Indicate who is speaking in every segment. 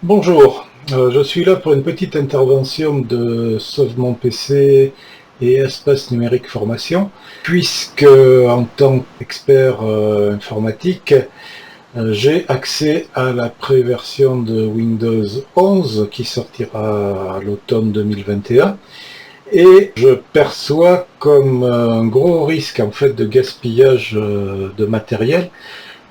Speaker 1: Bonjour, je suis là pour une petite intervention de Sauve mon PC et Espace Numérique Formation, puisque en tant qu'expert informatique, j'ai accès à la pré-version de Windows 11 qui sortira à l'automne 2021 et je perçois comme un gros risque en fait de gaspillage de matériel,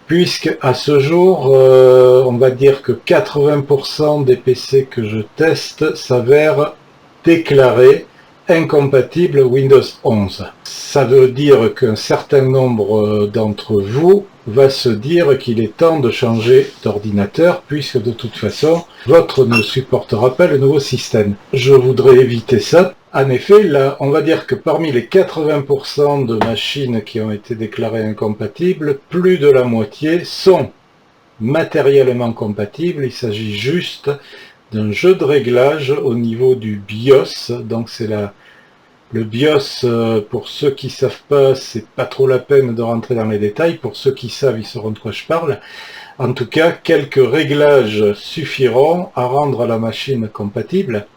Speaker 1: puisque à ce jour, on va dire que 80% des PC que je teste s'avèrent déclarés incompatibles Windows 11. Ça veut dire qu'un certain nombre d'entre vous va se dire qu'il est temps de changer d'ordinateur, puisque de toute façon, votre ne supportera pas le nouveau système. Je voudrais éviter ça. En effet, là, on va dire que parmi les 80% de machines qui ont été déclarées incompatibles, plus de la moitié sont matériellement compatibles. Il s'agit juste d'un jeu de réglage au niveau du BIOS. Donc c'est le BIOS, pour ceux qui ne savent pas, c'est pas trop la peine de rentrer dans les détails. Pour ceux qui savent, ils sauront de quoi je parle. En tout cas, quelques réglages suffiront à rendre la machine compatible.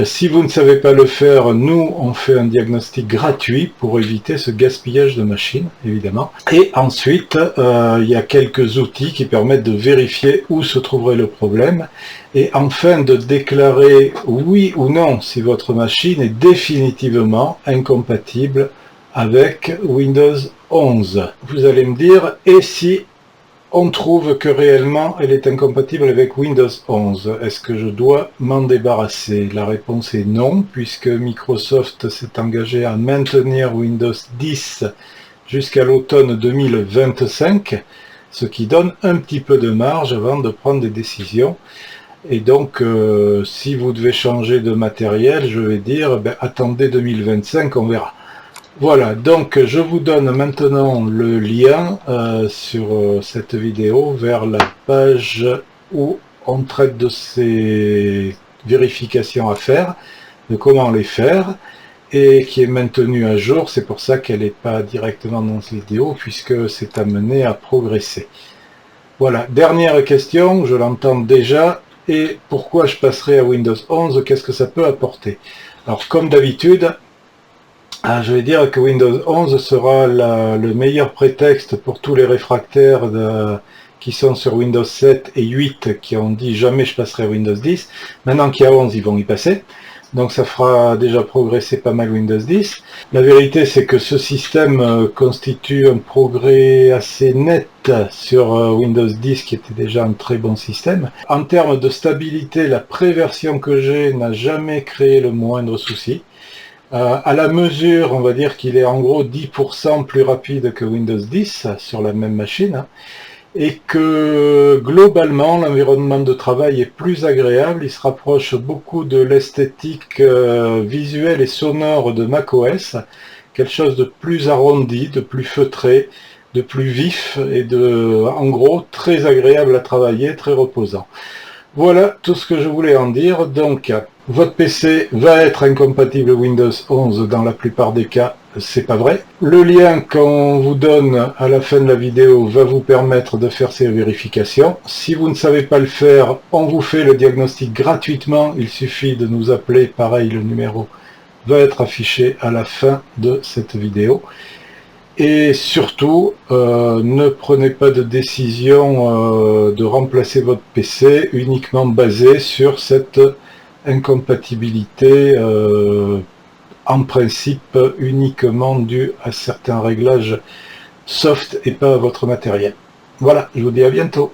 Speaker 1: Si vous ne savez pas le faire, nous, on fait un diagnostic gratuit pour éviter ce gaspillage de machines, évidemment. Et ensuite, il y a quelques outils qui permettent de vérifier où se trouverait le problème et enfin de déclarer oui ou non si votre machine est définitivement incompatible avec Windows 11. Vous allez me dire, et si on trouve que réellement elle est incompatible avec Windows 11. Est-ce que je dois m'en débarrasser? La réponse est non, puisque Microsoft s'est engagé à maintenir Windows 10 jusqu'à l'automne 2025, ce qui donne un petit peu de marge avant de prendre des décisions. Et donc, si vous devez changer de matériel, je vais dire, attendez 2025, on verra. Voilà, donc je vous donne maintenant le lien sur cette vidéo vers la page où on traite de ces vérifications à faire, de comment les faire, et qui est maintenue à jour. C'est pour ça qu'elle n'est pas directement dans cette vidéo, puisque c'est amené à progresser. Voilà, dernière question, je l'entends déjà, et pourquoi je passerai à Windows 11, qu'est-ce que ça peut apporter? Alors comme d'habitude, je vais dire que Windows 11 sera le meilleur prétexte pour tous les réfractaires qui sont sur Windows 7 et 8 qui ont dit jamais je passerai à Windows 10. Maintenant qu'il y a 11, ils vont y passer. Donc ça fera déjà progresser pas mal Windows 10. La vérité, c'est que ce système constitue un progrès assez net sur Windows 10 qui était déjà un très bon système. En termes de stabilité, la pré-version que j'ai n'a jamais créé le moindre souci. À la mesure, on va dire qu'il est en gros 10% plus rapide que Windows 10 sur la même machine, et que globalement l'environnement de travail est plus agréable, il se rapproche beaucoup de l'esthétique visuelle et sonore de macOS, quelque chose de plus arrondi, de plus feutré, de plus vif et en gros très agréable à travailler, très reposant. Voilà tout ce que je voulais en dire. Donc, votre PC va être incompatible Windows 11 dans la plupart des cas, c'est pas vrai. Le lien qu'on vous donne à la fin de la vidéo va vous permettre de faire ces vérifications. Si vous ne savez pas le faire, on vous fait le diagnostic gratuitement. Il suffit de nous appeler, pareil, le numéro va être affiché à la fin de cette vidéo. Et surtout, ne prenez pas de décision de remplacer votre PC uniquement basée sur cette incompatibilité en principe uniquement due à certains réglages soft et pas à votre matériel. Voilà, je vous dis à bientôt.